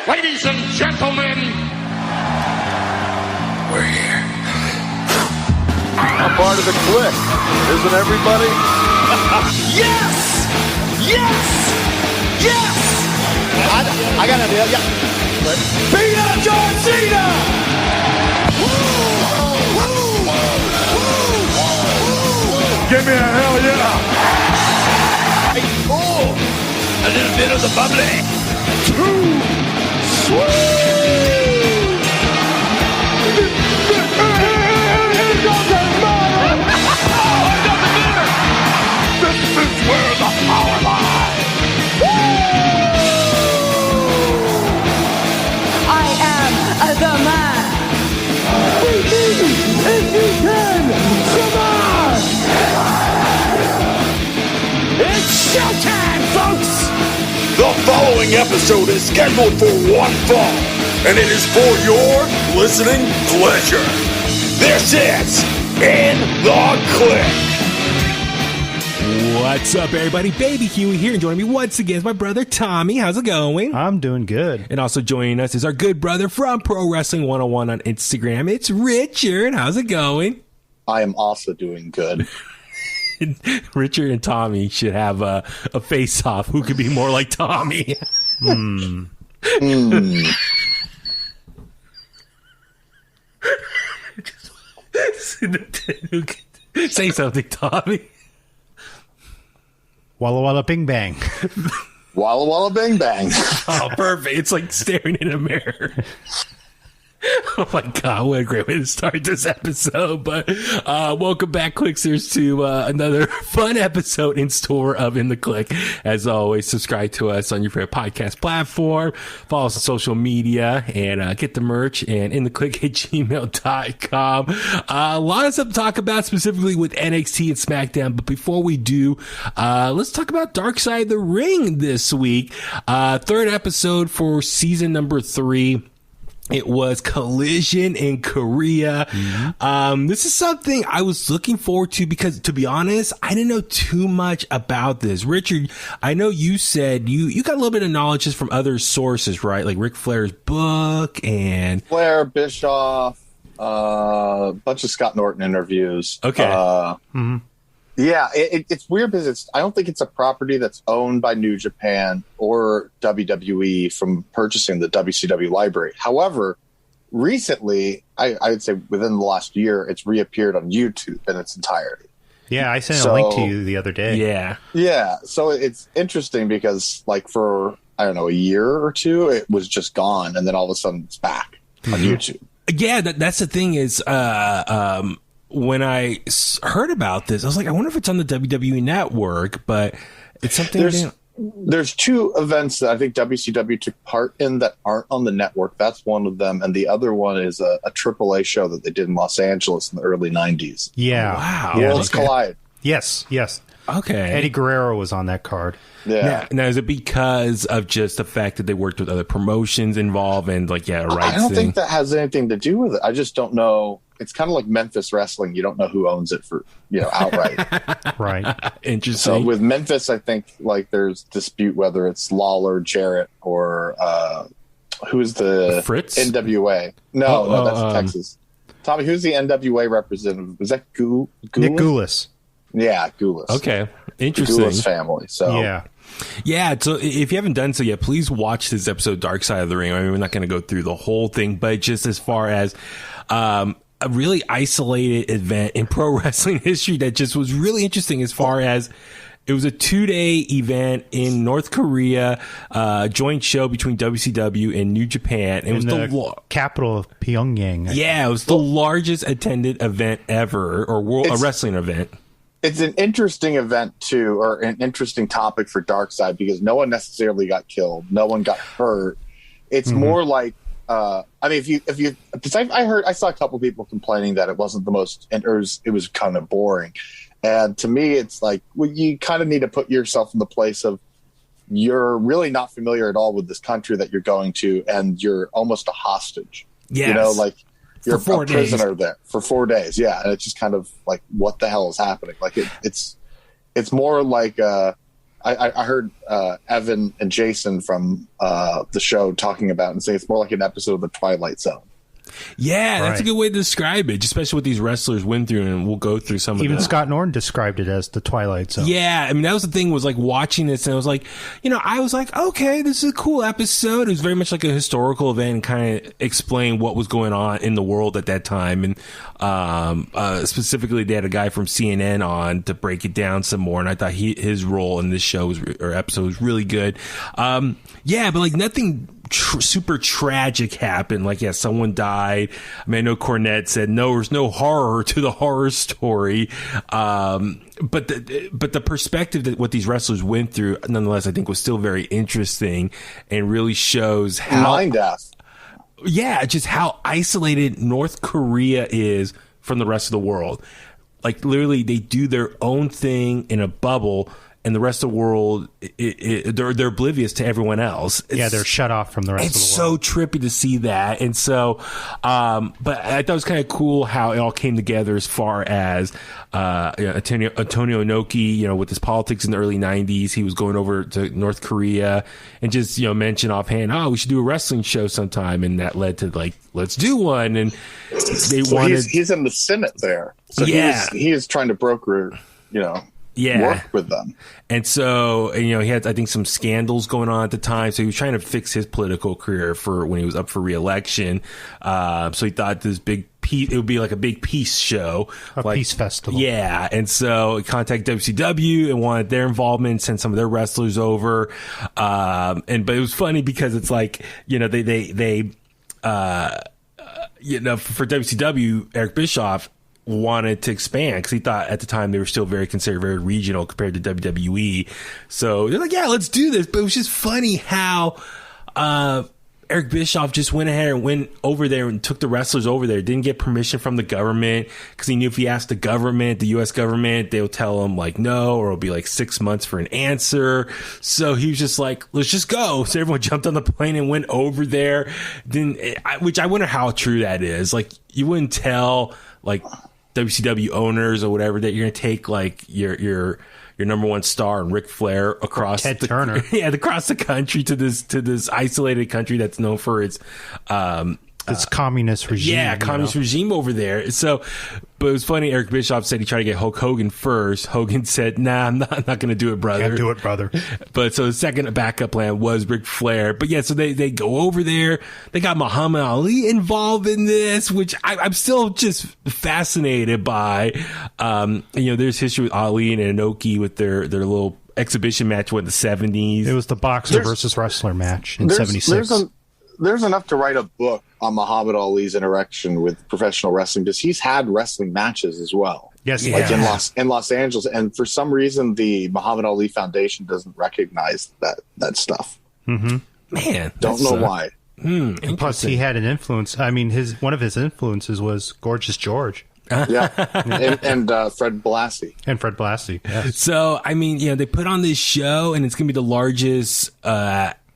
Ladies and gentlemen, we're here. I'm part of the Kliq, isn't everybody? Yes! Yes! Yes! I got an idea, yeah. Beat up John Cena! Give me a hell yeah! Oh, a little bit of the bubbly. Too sweet! This is where the power lies! I am the man. Beat me if you can! Come on! It's showtime, folks! The following episode is scheduled for one fall, and it is for your listening pleasure. This is In The Kliq. What's up, everybody? Baby Huey here, and joining me once again is my brother Tommy. How's it going? I'm doing good. And also joining us is our good brother from Pro Wrestling 101 on Instagram. It's Richard. How's it going? I am also doing good. Richard and Tommy should have a face-off. Who could be more like Tommy? Say something, Tommy. Walla Walla Bing Bang. Walla Walla Bang Bang. Oh, perfect. It's like staring in a mirror. Oh my God, what a great way to start this episode. But welcome back, Kliqsters, to another fun episode in store of In The Kliq. As always, subscribe to us on your favorite podcast platform, follow us on social media, and get the merch and inthekliq@gmail.com. A lot of stuff to talk about, specifically with NXT and Smackdown. But before we do, let's talk about Dark Side of the Ring this week. Third episode for season number 3. It was Collision in Korea. Mm-hmm. This is something I was looking forward to because, to be honest, I didn't know too much about this. Richard, I know you said you got a little bit of knowledge just from other sources, right? Like Ric Flair's book and... Flair, Bischoff, a bunch of Scott Norton interviews. Okay. Yeah, it's weird because I don't think it's a property that's owned by New Japan or WWE from purchasing the WCW library. However, recently, I would say within the last year, it's reappeared on YouTube in its entirety. Yeah, I sent a link to you the other day. Yeah. Yeah, so it's interesting because like for, I don't know, a year or two, it was just gone, and then all of a sudden it's back on YouTube. Yeah, that's the thing is... when I heard about this, I was like, I wonder if it's on the WWE Network, but it's something... There's two events that I think WCW took part in that aren't on the network. That's one of them. And the other one is a AAA show that they did in Los Angeles in the early 90s. Yeah. Oh, wow. Yeah, Worlds Collide. Yes. Okay. Eddie Guerrero was on that card. Yeah. Now, is it because of just the fact that they worked with other promotions involved and rights? I don't think that has anything to do with it. I just don't know. It's kind of like Memphis wrestling. You don't know who owns it for, outright. Right. Interesting. So with Memphis, I think like there's dispute whether it's Lawler, Jarrett, or who's the Fritz? NWA. No, that's Texas. Tommy, who's the NWA representative? Was that Goulas? Nick Goulas. Yeah, Goulas. Okay. Interesting. Goulas family. So Yeah, so if you haven't done so yet, please watch this episode, Dark Side of the Ring. I mean, we're not going to go through the whole thing, but just as far as a really isolated event in pro wrestling history that just was really interesting as far as it was a 2-day event in North Korea, joint show between WCW and New Japan. It was the capital of Pyongyang. Yeah, it was the largest attended event ever, or a wrestling event. It's an interesting event, too, or an interesting topic for Dark Side because no one necessarily got killed. No one got hurt. It's more like, I mean, because I saw a couple people complaining that it wasn't the most, it was kind of boring. And to me, it's like, well, you kind of need to put yourself in the place of you're really not familiar at all with this country that you're going to, and you're almost a hostage. Yes. Like you're for a prisoner there for 4 days. Yeah. And it's just kind of like, what the hell is happening? Like it's more like, I heard Evan and Jason from the show talking about it and say it's more like an episode of The Twilight Zone. Yeah, that's a Right. good way to describe it, especially what these wrestlers went through, and we'll go through some of Even them. Scott Norton described it as the Twilight Zone. Yeah, I mean, that was the thing, was like watching this, and I was like, I was like, okay, this is a cool episode. It was very much like a historical event and kind of explain what was going on in the world at that time. And specifically, they had a guy from CNN on to break it down some more, and I thought his role in this show or episode was really good. Yeah, but like nothing super tragic happened. Like, yeah, someone died. I mean, I know Cornette said no, there's no horror to the horror story. But the perspective that what these wrestlers went through, nonetheless, I think was still very interesting and really shows how Mind death. yeah, just how isolated North Korea is from the rest of the world. Like, literally, they do their own thing in a bubble, and the rest of the world, they're oblivious to everyone else. They're shut off from the rest of the It's world. so trippy to see that. And so, but I thought it was kind of cool how it all came together as far as Antonio Enoki, with his politics in the early 90s. He was going over to North Korea and just, mentioned offhand, oh, we should do a wrestling show sometime. And that led to, like, let's do one. And they wanted... He's in the Senate there. So Yeah. he is trying to broker, work with them. And so, he had, I think, some scandals going on at the time. So he was trying to fix his political career for when he was up for re-election. So he thought this big piece, it would be like a big peace show. A peace festival. Yeah. And so he contacted WCW and wanted their involvement, sent some of their wrestlers over. But it was funny because it's like, for WCW, Eric Bischoff wanted to expand because he thought at the time they were still very considered very regional compared to WWE. So they're like, yeah, let's do this. But it was just funny how Eric Bischoff just went ahead and went over there and took the wrestlers over there. Didn't get permission from the government because he knew if he asked the government, the U.S. government, they'll tell him like no, or it'll be like 6 months for an answer. So he was just like, let's just go. So everyone jumped on the plane and went over there. Which I wonder how true that is. Like, you wouldn't tell like WCW owners or whatever that you're going to take like your number one star and Ric Flair across Ted Turner. across the country to this isolated country that's known for its This communist regime. yeah, communist regime over there. So, but it was funny. Eric Bischoff said he tried to get Hulk Hogan first. Hogan said, "Nah, I'm not going to do it, brother. Can't do it, brother." But so the second backup plan was Ric Flair. But yeah, so they go over there. They got Muhammad Ali involved in this, which I'm still just fascinated by. There's history with Ali and Enoki with their little exhibition match in the 70s. It was the boxer versus wrestler match in '76. There's enough to write a book on Muhammad Ali's interaction with professional wrestling because he's had wrestling matches as well. Yes, like Yeah. in Los Angeles, and for some reason the Muhammad Ali Foundation doesn't recognize that stuff. Man, Don't know why. And plus, he had an influence. I mean, one of his influences was Gorgeous George Yeah, and Fred Blassie. and Fred Blassie. Yes. So, I mean, they put on this show, and it's going to be the largest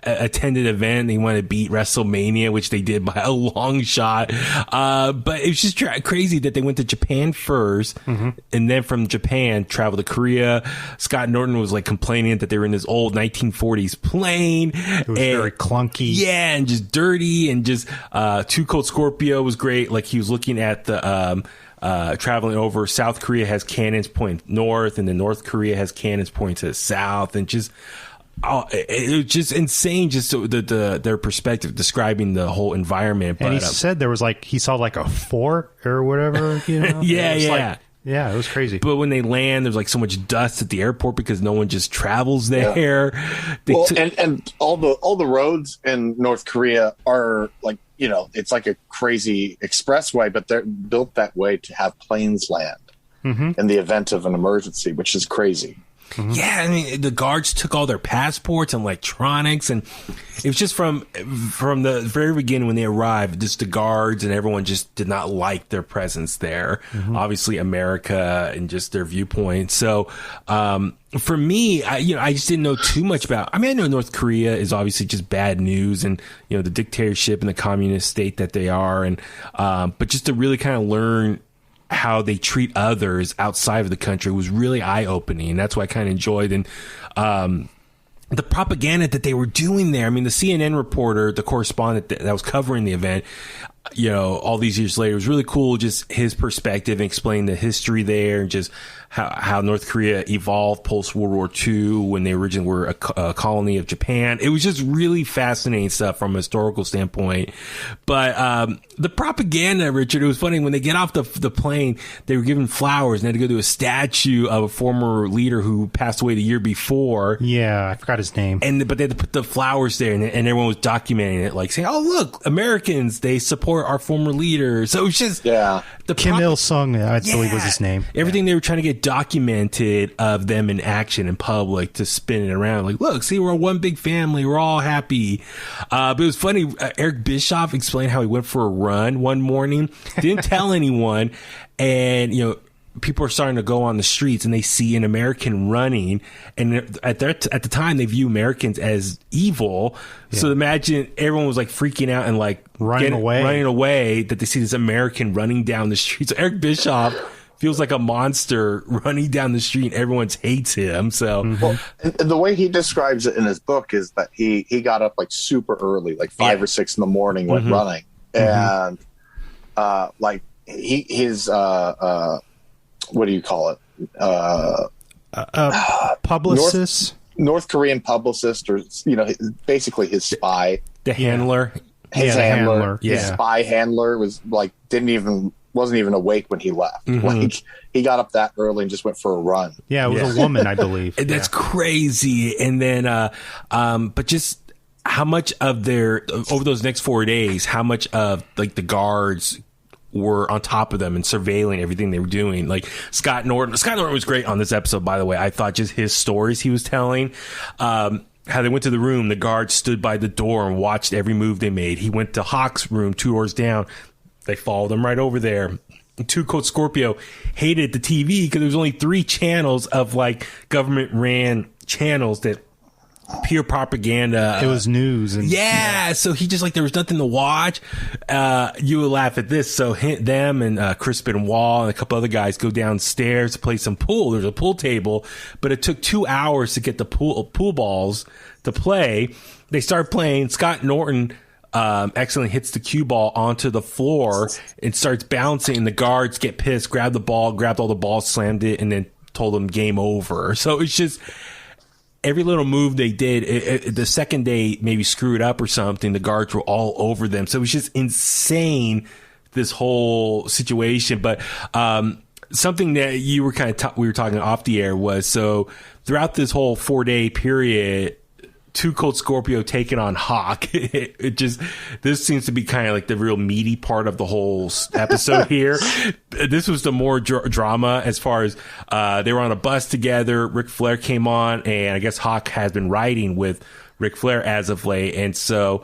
attended event. They want to beat WrestleMania, which they did by a long shot. But it was just crazy that they went to Japan first, and then from Japan traveled to Korea. Scott Norton was like complaining that they were in this old 1940s plane. It was very clunky. Yeah, and just dirty, and just Too Cold Scorpio was great. Like, he was looking at the traveling over. South Korea has cannons point north, and then North Korea has cannons point to the south, and just it was just insane. Just their perspective describing the whole environment. And But he said there was he saw like a fort or whatever. Yeah, It was yeah. Yeah, it was crazy. but when they land, there's like so much dust at the airport because no one just travels there. They Well, took- and all the roads in North Korea are like, it's like a crazy expressway, but they're built that way to have planes land in the event of an emergency, which is crazy. Yeah, I mean, the guards took all their passports and electronics, and it was just from the very beginning when they arrived, just the guards and everyone just did not like their presence there. Obviously, America and just their viewpoint. So, for me, I just didn't know too much about. I mean, I know North Korea is obviously just bad news, and the dictatorship and the communist state that they are, and but just to really kind of learn how they treat others outside of the country was really eye-opening. And that's what I kind of enjoyed. And the propaganda that they were doing there. I mean, the CNN reporter, the correspondent that was covering the event, all these years later, it was really cool. Just his perspective and explaining the history there, and just how North Korea evolved post World War II when they originally were a colony of Japan. It was just really fascinating stuff from a historical standpoint. But the propaganda, Richard, it was funny when they get off the plane, they were given flowers and they had to go to a statue of a former leader who passed away the year before. Yeah, I forgot his name. But they had to put the flowers there, and everyone was documenting it, like saying, "Oh, look, Americans, they support our former leader." So it was just Kim Il Sung, I believe was his name. Everything they were trying to get documented of them in action in public to spin it around. Like, look, see, we're one big family. We're all happy. But it was funny. Eric Bischoff explained how he went for a run one morning, didn't tell anyone, and people are starting to go on the streets and they see an American running, and at the time they view Americans as evil. Yeah. So imagine everyone was like freaking out and like running away that they see this American running down the street. So Eric Bischoff feels like a monster running down the street. Everyone hates him. So and the way he describes it in his book is that he got up like super early, like 5 or 6 in the morning, went running, and like his what do you call it? Publicist, North Korean publicist, or basically his spy, the handler. His handler, his Yeah. spy handler was like wasn't even awake when he left. Like he got up that early and just went for a run. Yeah, it was a woman, I believe. That's crazy. And then, but just how much of over those next 4 days, how much of like the guards were on top of them and surveilling everything they were doing. Like Scott Norton was great on this episode, by the way. I thought just his stories he was telling, how they went to the room, the guards stood by the door and watched every move they made. He went to Hawk's room 2 doors down. They followed him right over there. Two Coat Scorpio hated the TV because there was only 3 channels of like government ran channels that pure propaganda. It was news. And so he just like, there was nothing to watch. You would laugh at this. So them and Crispin Wall and a couple other guys go downstairs to play some pool. There's a pool table, but it took 2 hours to get the pool balls to play. They start playing. Scott Norton accidentally hits the cue ball onto the floor and starts bouncing. The guards get pissed, grab the ball, grabbed all the balls, slammed it, and then told them game over. So it's just every little move they did. The second they maybe screwed up or something, the guards were all over them. So it was just insane, this whole situation. But something that you were we were talking off the air was, so throughout this whole 4-day period, Two Cold Scorpio taking on Hawk. This seems to be kind of like the real meaty part of the whole episode here. This was the more drama as far as they were on a bus together. Ric Flair came on, and I guess Hawk has been riding with Ric Flair as of late. And so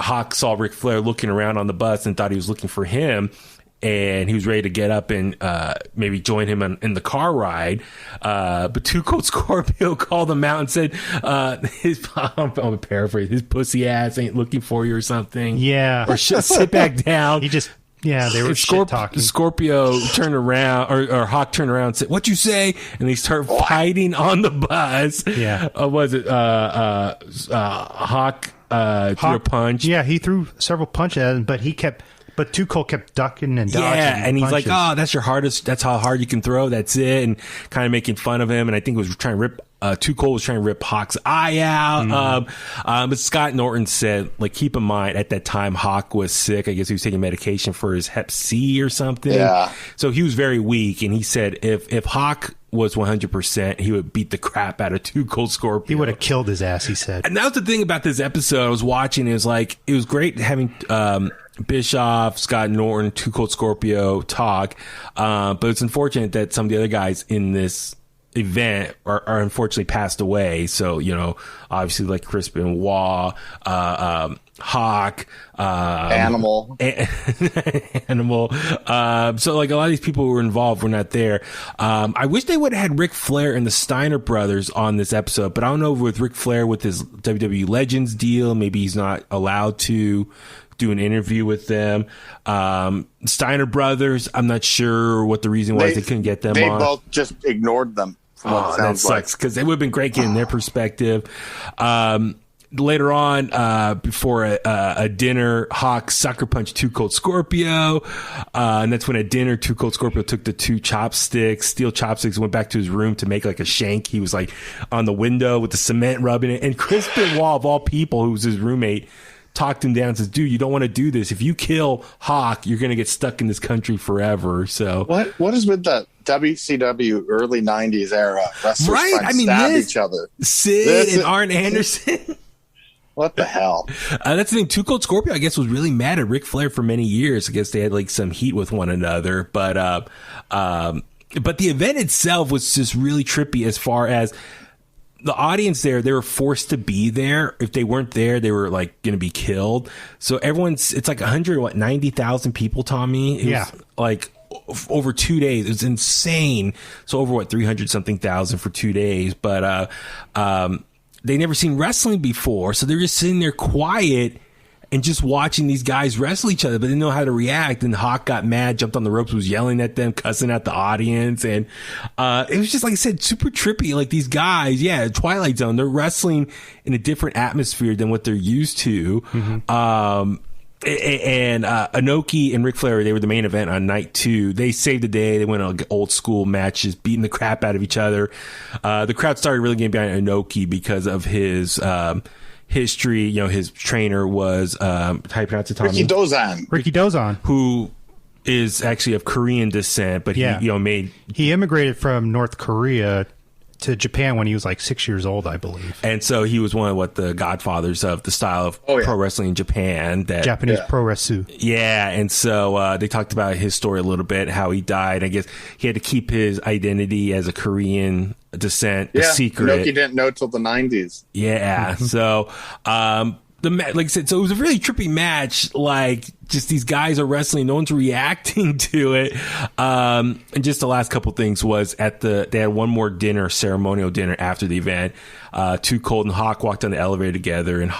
Hawk saw Ric Flair looking around on the bus and thought he was looking for him. And he was ready to get up and maybe join him in the car ride. But Two Coat Scorpio called him out and said, I'm going to paraphrase, his pussy ass ain't looking for you or something. Yeah. Or sit back down. They were shit talking. Scorpio turned around, or Hawk turned around and said, "What'd you say?" And they start fighting on the bus. Yeah. Was it Hawk threw a punch? Yeah, he threw several punches at him, but Two Coat kept ducking and dodging. Yeah, and he's punches. like, "Oh, that's your hardest. That's how hard you can throw. That's it." And kind of making fun of him. And I think it was trying to rip. Two Coat was trying to rip Hawk's eye out. But Scott Norton said, like, keep in mind at that time Hawk was sick. I guess he was taking medication for his Hep C or something. Yeah. So he was very weak. And he said if Hawk was 100%, he would beat the crap out of Two Cold Scorpio. He would have killed his ass, he said. And that was the thing about this episode I was watching. It was like, it was great having Bischoff, Scott Norton, Two Cold Scorpio talk. But it's unfortunate that some of the other guys in this event are unfortunately passed away. So, obviously like Crispin Waugh, Hawk, Animal. Animal. So like a lot of these people who were involved were not there. I wish they would have had Ric Flair and the Steiner brothers on this episode, but I don't know with Ric Flair with his WWE Legends deal, maybe he's not allowed to do an interview with them. Steiner brothers, I'm not sure what the reason was they couldn't get them they on. They both just ignored them. Oh, that sucks because it would have been great getting their perspective. Later on, before a dinner, Hawk sucker punched Too Cold Scorpio. And that's when at dinner, Too Cold Scorpio took the two steel chopsticks, went back to his room to make like a shank. He was like on the window with the cement rubbing it. And Chris Benoit, of all people, who was his roommate, talked him down and says, dude, you don't want to do this. If you kill Hawk, you're going to get stuck in this country forever. So what is with the WCW early 90s era? Wrestlers trying to stab each other. Sid and Arn Anderson. What the hell? That's the thing. Too Cold Scorpio, I guess, was really mad at Ric Flair for many years. I guess they had like some heat with one another. But the event itself was just really trippy as far as the audience there. They were forced to be there. If they weren't there, they were like going to be killed. So it's like 90,000 people, Tommy? It was like over 2 days. It was insane. So over 300 something thousand for 2 days. But, they never seen wrestling before, so they're just sitting there quiet and just watching these guys wrestle each other, but they didn't know how to react. And Hawk got mad, jumped on the ropes, was yelling at them, cussing at the audience. And it was just, like I said, super trippy. Like these guys, Twilight Zone, they're wrestling in a different atmosphere than what they're used to. Mm-hmm. And Enoki and Ric Flair, they were the main event on night 2. They saved the day. They went on old school matches, beating the crap out of each other. The crowd started really getting behind Enoki because of his history. You know, his trainer was how do you pronounce it, Tommy? Ricky Dozan, who is actually of Korean descent, but he immigrated from North Korea to Japan when he was like 6 years old, I believe. And so he was one of the godfathers of the style of pro wrestling in Japan. Japanese pro wrestling. Yeah. And so they talked about his story a little bit, how he died. I guess he had to keep his identity as a Korean descent a secret. Enoki didn't know till the 90s. Yeah. So like I said, so it was a really trippy match. Like, just these guys are wrestling, no one's reacting to it. And just the last couple things was they had one more ceremonial dinner after the event. Too Cold and Hawk walked on the elevator together, and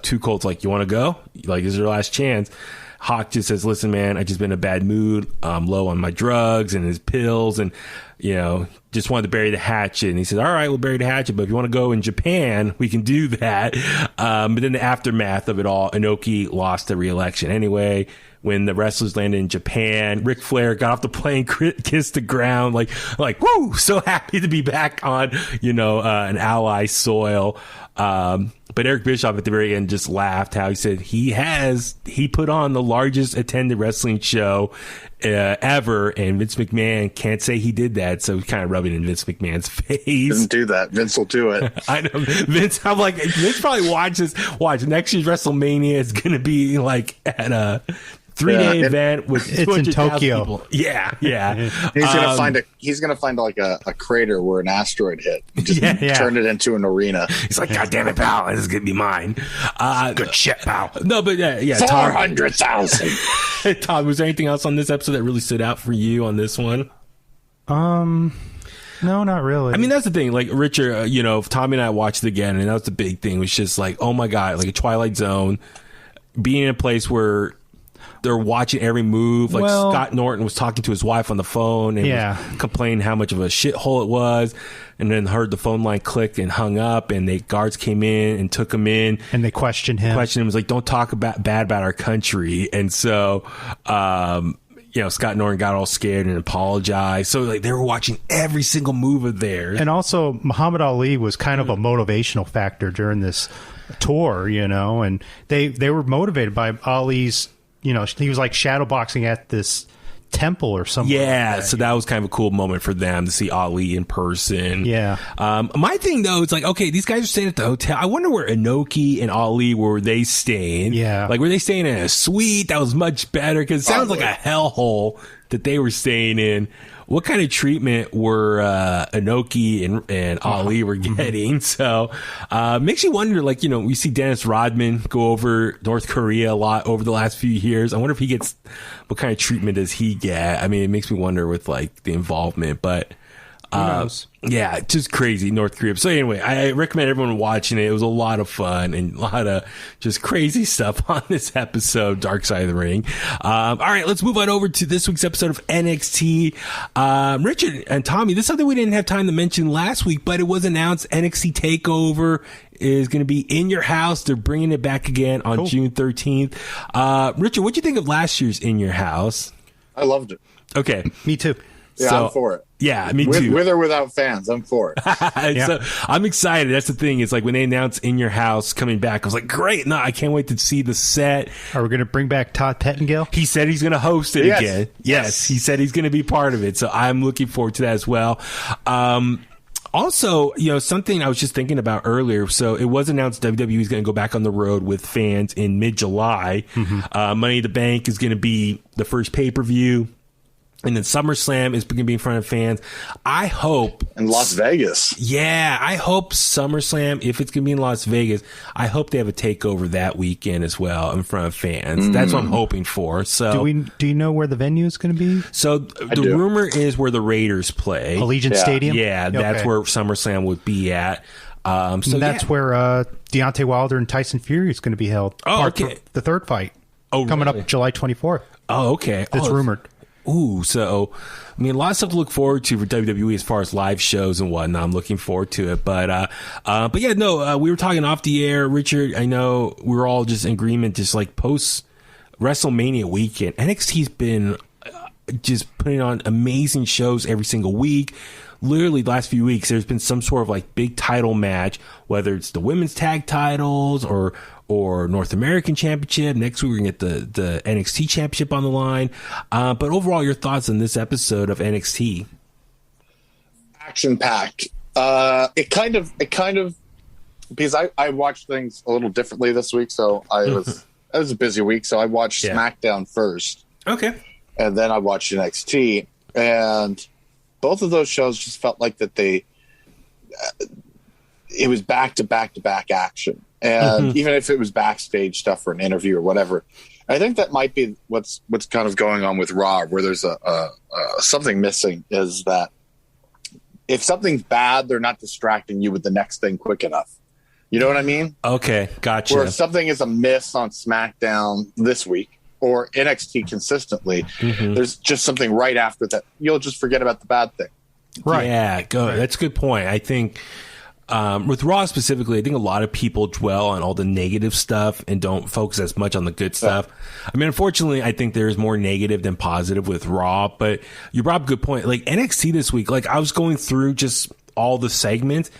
Too Cold's like, you want to go? Like, this is your last chance. Hawk just says, listen, man, I just been in a bad mood. I'm low on my drugs and his pills, and just wanted to bury the hatchet. And he said, all right, we'll bury the hatchet, but if you want to go in Japan, we can do that. But then the aftermath of it all, Enoki lost the re-election anyway. When the wrestlers landed in Japan, Ric Flair got off the plane, kissed the ground, like, woo, so happy to be back on, an ally soil. But Eric Bischoff at the very end just laughed how he said he put on the largest attended wrestling show ever, and Vince McMahon can't say he did that, so he kind of rubbing it in Vince McMahon's face. Doesn't do that. Vince will do it. I know. Vince, I'm like, Vince probably watch next year's WrestleMania is going to be like at a 3-day event with it's in Tokyo. People. Yeah. He's gonna find like a crater where an asteroid hit. Just turn it into an arena. He's like, God damn it, pal, this is gonna be mine. Good shit, pal. No, but 400,000. Todd, was there anything else on this episode that really stood out for you on this one? No, not really. I mean, that's the thing. Like Richard, Tommy and I watched it again, and that was the big thing. It was just like, oh my God, like a Twilight Zone, being in a place where they're watching every move. Like Scott Norton was talking to his wife on the phone and was complaining how much of a shithole it was, and then heard the phone line click and hung up, and the guards came in and took him in, and they questioned him. Was like, don't talk bad about our country. And so Scott Norton got all scared and apologized. So like they were watching every single move of theirs. And also Muhammad Ali was kind of a motivational factor during this tour, and they were motivated by Ali's. He was like shadowboxing at this temple or something. Yeah, so that was kind of a cool moment for them to see Ali in person. Yeah. My thing, though, is like, okay, these guys are staying at the hotel. I wonder where Enoki and Ali, were they staying? Yeah. Like, were they staying in a suite? That was much better, because it sounds like a hellhole that they were staying in. what kind of treatment were Enoki and Ali were getting. So makes you wonder, like, we see Dennis Rodman go over North Korea a lot over the last few years. I wonder if he gets, what kind of treatment does he get? I mean, it makes me wonder with like the involvement, but yeah, just crazy North Korea. So anyway, I recommend everyone watching it. It was a lot of fun and a lot of just crazy stuff on this episode, Dark Side of the Ring. All right, let's move on over to this week's episode of NXT. Richard and Tommy, this is something we didn't have time to mention last week, but it was announced NXT TakeOver is going to be in your house. They're bringing it back again on June 13th. Richard, what'd you think of last year's In Your House? I loved it. Okay. Me too. Yeah, So, I'm for it. Yeah, me too. With or without fans, I'm for it. Yeah. So I'm excited. That's the thing. It's like when they announced In Your House coming back, I was like, great. No, I can't wait to see the set. Are we going to bring back Todd Pettengill? He said he's going to host it Yes. again. Yes, he said he's going to be part of it. So I'm looking forward to that as well. Also, something I was just thinking about earlier. So it was announced WWE is going to go back on the road with fans in mid-July. Money in the Bank is going to be the first pay-per-view. And then SummerSlam is going to be in front of fans. I hope. In Las Vegas. Yeah, I hope SummerSlam, if it's going to be in Las Vegas, I hope they have a takeover that weekend as well in front of fans. That's what I'm hoping for. So, do you know where the venue is going to be? So the rumor is where the Raiders play. Allegiant Stadium? Yeah, that's Okay. where SummerSlam would be at. So And that's where Deontay Wilder and Tyson Fury is going to be held. Oh, okay. The third fight. Oh, coming really? up July 24th. Oh, okay. It's rumored. Ooh, so I mean, a lot of stuff to look forward to for WWE as far as live shows and whatnot. I'm looking forward to it, but yeah, no, we were talking off the air, Richard. I know we were all just in agreement, just like post WrestleMania weekend, NXT's been just putting on amazing shows every single week. Literally, the last few weeks, there's been some sort of like big title match, whether it's the women's tag titles or North American Championship. Next week, we're going to get the NXT Championship on the line. But overall, your thoughts on this episode of NXT? Action packed. It kind of because I watched things a little differently this week, so it was a busy week. So I watched Smackdown first, okay, and then I watched NXT, and both of those shows just felt like that it was back to back to back action. And even if it was backstage stuff or an interview or whatever, I think that might be what's kind of going on with Raw, where there's something missing, is that if something's bad, they're not distracting you with the next thing quick enough. You know what I mean? Okay, gotcha. Where if something is a miss on SmackDown this week or NXT consistently, there's just something right after that. You'll just forget about the bad thing. Right. Yeah, that's a good point. I think with Raw specifically, I think a lot of people dwell on all the negative stuff and don't focus as much on the good stuff. I mean, unfortunately, I think there's more negative than positive with Raw, but you brought up a good point. Like NXT this week, like I was going through just all the segments.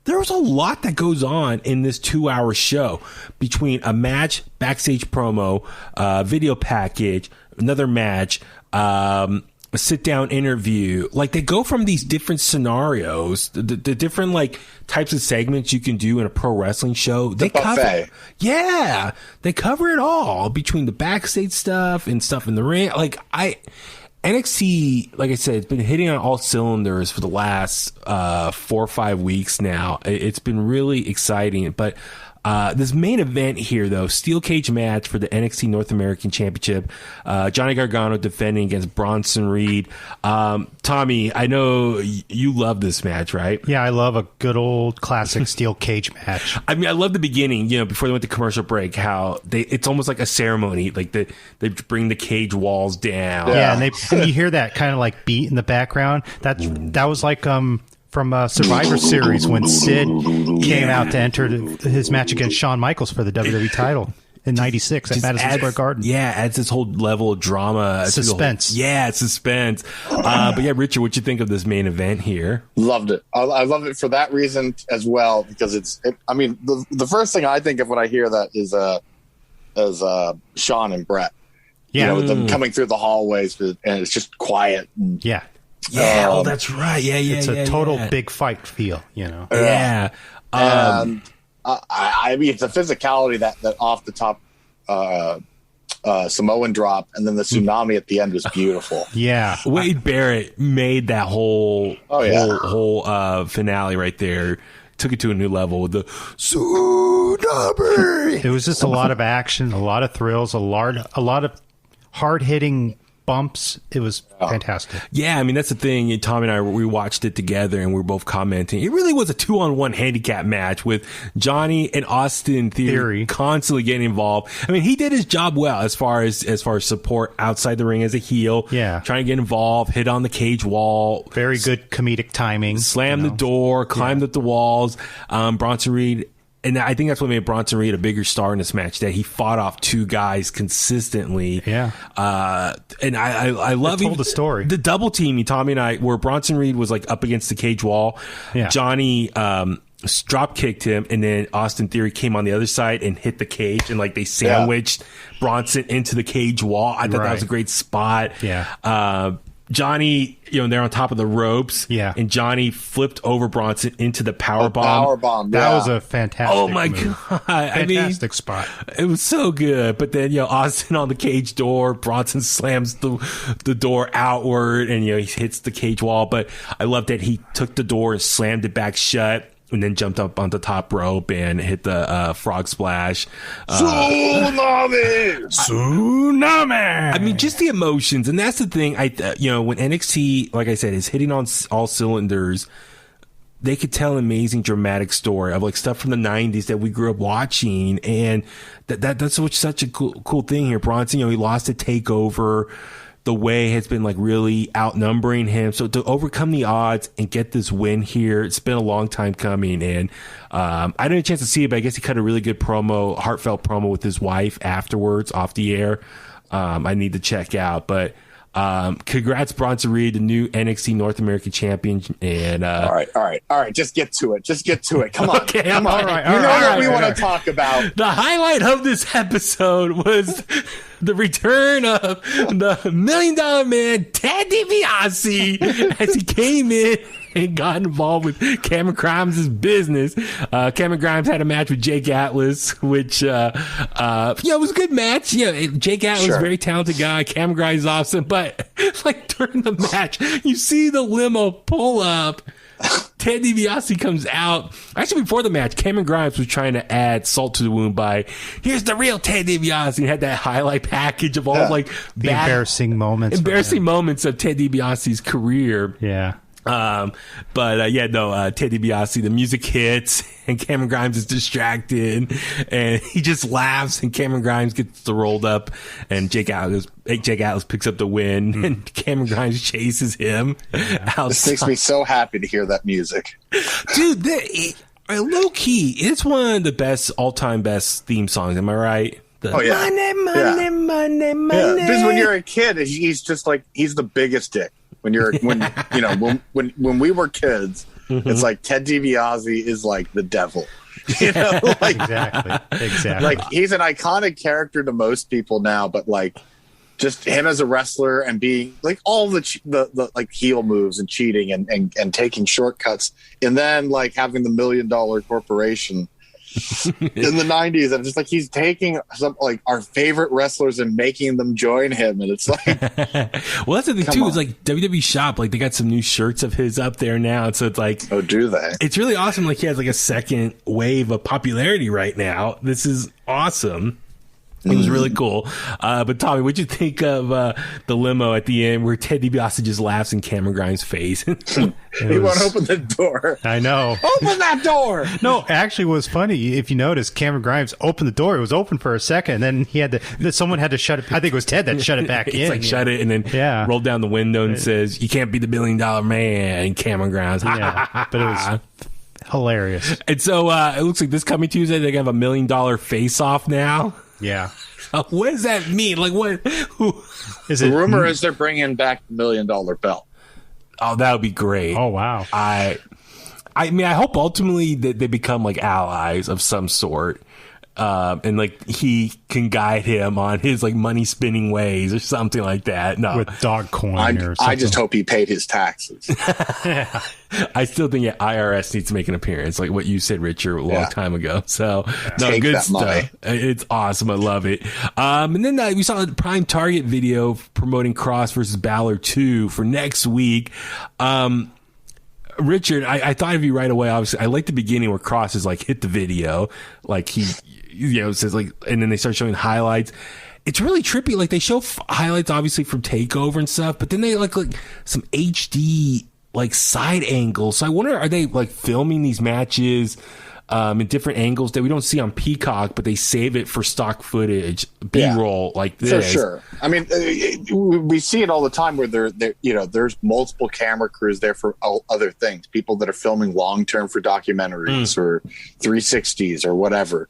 There was a lot that goes on in this 2-hour show between a match, backstage promo, video package, another match, a sit-down interview. Like they go from these different scenarios, the different like types of segments you can do in a pro wrestling show. They cover it all between the backstage stuff and stuff in the ring. Like NXT, like I said, it's been hitting on all cylinders for the last 4 or 5 weeks now. It's been really exciting. But this main event here, though, steel cage match for the NXT North American Championship. Johnny Gargano defending against Bronson Reed. Tommy, I know you love this match, right? Yeah, I love a good old classic steel cage match. I mean, I love the beginning, before they went to commercial break, how it's almost like a ceremony. Like they bring the cage walls down. Yeah, and you hear that kind of like beat in the background. That was like from Survivor Series when Sid came out to enter his match against Shawn Michaels for the WWE title in '96 at Madison Square Garden. Yeah, adds this whole level of drama. Suspense. Suspense. But yeah, Richard, what you think of this main event here? Loved it. I love it for that reason as well, because I mean, the first thing I think of when I hear that is Shawn and Brett. Yeah. With them coming through the hallways, and it's just quiet. And, yeah. Yeah, that's right. Yeah, it's a total big fight feel, Yeah. And I mean, it's a physicality that off the top Samoan drop, and then the tsunami at the end was beautiful. Yeah. Wade Barrett made that whole finale right there. Took it to a new level with the tsunami. It was just a lot of action, a lot of thrills, a lot of hard-hitting bumps. It was fantastic. Yeah, I mean, that's the thing. Tommy and I, we watched it together and we were both commenting. It really was a 2-on-1 handicap match with Johnny and Austin Theory constantly getting involved. I mean, he did his job well as far as support outside the ring as a heel. Yeah. Trying to get involved, hit on the cage wall. Very good comedic timing. Slam the door, climbed up the walls. Bronson Reed. And I think that's what made Bronson Reed a bigger star in this match, that he fought off two guys consistently. Yeah. And I love told the story. The double team, Tommy and I, where Bronson Reed was like up against the cage wall. Yeah. Johnny drop kicked him, and then Austin Theory came on the other side and hit the cage, and like they sandwiched Bronson into the cage wall. I thought that was a great spot. Yeah. Johnny, they're on top of the ropes. Yeah. And Johnny flipped over Bronson into the power bomb. Power bomb. That was a fantastic God. Fantastic spot. It was so good. But then, Austin on the cage door, Bronson slams the door outward and, he hits the cage wall. But I love that he took the door and slammed it back shut, and then jumped up on the top rope and hit the frog splash. Tsunami! I mean, just the emotions. And that's the thing. When NXT, like I said, is hitting on all cylinders, they could tell an amazing dramatic story of like stuff from the 90s that we grew up watching. And that's such a cool thing here. Bronson, he lost a takeover. The Way has been like really outnumbering him. So to overcome the odds and get this win here, it's been a long time coming. And I didn't have a chance to see it, but I guess he cut a really good heartfelt promo with his wife afterwards off the air. I need to check out. But congrats, Bronson Reed, the new NXT North American champion. And all right. Just get to it. Come on. Okay, come on. all right, you know what right, we want to talk about. The highlight of this episode was the return of the $1 Million Man, Ted DiBiase, as he came in and got involved with Cameron Grimes' business. Cameron Grimes had a match with Jake Atlas, which, it was a good match. Jake Atlas, very talented guy. Cameron Grimes is awesome. But, like, during the match, you see the limo pull up. Ted DiBiase comes out. Actually, before the match, Cameron Grimes was trying to add salt to the wound by, here's the real Ted DiBiase. He had that highlight package of all the embarrassing moments of Ted DiBiase's career. Yeah. Ted DiBiase, the music hits and Cameron Grimes is distracted and he just laughs and Cameron Grimes gets rolled up and Jake Atlas picks up the win and Cameron Grimes chases him outside. This makes me so happy to hear that music. Dude, low key, it's one of the all-time best theme songs. Am I right? Money. Yeah. Because when you're a kid, he's just like, he's the biggest dick. When we were kids, it's like Ted DiBiase is like the devil. Exactly. Like he's an iconic character to most people now, but like just him as a wrestler and being like all the like heel moves and cheating and taking shortcuts, and then like having the $1 million corporation in the 90s, and just like he's taking some like our favorite wrestlers and making them join him, and it's like well, that's the thing too, is like WWE Shop, like they got some new shirts of his up there now, so it's like, oh, do they? It's really awesome. Like he has like a second wave of popularity right now. This is awesome. It was really cool. But Tommy, what'd you think of the limo at the end where Ted DiBiase just laughs in Cameron Grimes' face? He won't open the door. I know. Open that door. No, actually, what was funny, if you notice, Cameron Grimes opened the door. It was open for a second, and then someone had to shut it. I think it was Ted that shut it back in. It's like shut it and then rolled down the window and says, "You can't be the $1 Million Man," Cameron Grimes. But it was hilarious. And so it looks like this coming Tuesday they have $1 Million face-off now. Yeah. What does that mean? Like, what? The rumor is they're bringing back the $1 Million belt. Oh, that would be great. Oh, wow. I mean, I hope ultimately that they become like allies of some sort. and like he can guide him on his like money spinning ways or something like that. No, with dog coin or something. I just hope he paid his taxes. I still think IRS needs to make an appearance, like what you said, Richard, a long time ago. So, no, Take good that stuff. money. It's awesome. I love it. And then we saw the Prime Target video promoting Cross versus Balor 2 for next week. Richard, I thought of you right away. Obviously, I like the beginning where Cross is like hit the video, like he, says like, and then they start showing highlights. It's really trippy. Like they show highlights, obviously from Takeover and stuff, but then they like some HD like side angles. So I wonder, are they like filming these matches in different angles that we don't see on Peacock, but they save it for stock footage, B-roll like this? For sure. I mean, we see it all the time where there's multiple camera crews there for other things. People that are filming long term for documentaries or 360s or whatever.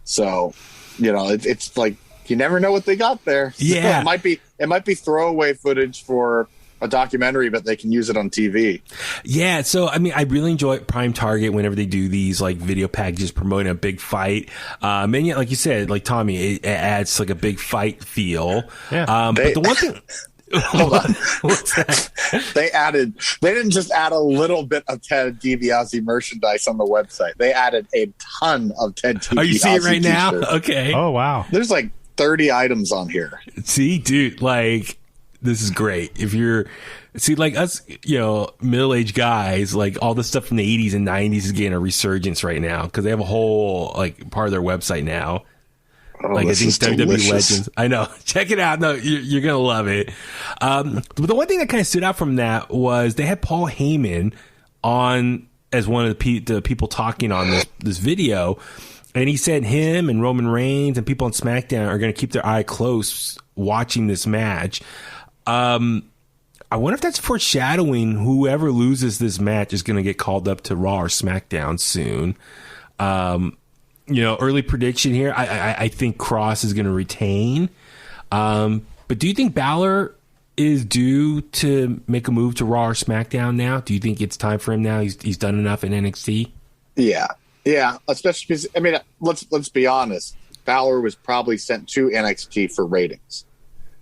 So, it's like you never know what they got there. Yeah, it might be throwaway footage for a documentary, but they can use it on TV. Yeah, so I mean, I really enjoy Prime Target whenever they do these like video packages promoting a big fight. And yet, like you said, like Tommy, it adds like a big fight feel. Yeah. But the one thing. Hold on. What's that? They didn't just add a little bit of Ted DiBiase merchandise on the website. They added a ton of Ted DiBiase. Are you seeing it right now? t-shirts. Okay. Oh, wow. There's like 30 items on here. See, dude, like, this is great. If you're, like us, middle-aged guys, like all the stuff from the 80s and 90s is getting a resurgence right now because they have a whole, like, part of their website now. Oh, like I think WWE delicious. Legends. I know. Check it out. No, you're gonna love it. But the one thing that kind of stood out from that was they had Paul Heyman on as one of the people talking on this video, and he said him and Roman Reigns and people on SmackDown are going to keep their eye close watching this match. I wonder if that's foreshadowing whoever loses this match is going to get called up to Raw or SmackDown soon. Early prediction here. I think Cross is going to retain. But do you think Balor is due to make a move to Raw or SmackDown now? Do you think it's time for him now? He's done enough in NXT? Yeah. Especially because, I mean, let's be honest. Balor was probably sent to NXT for ratings.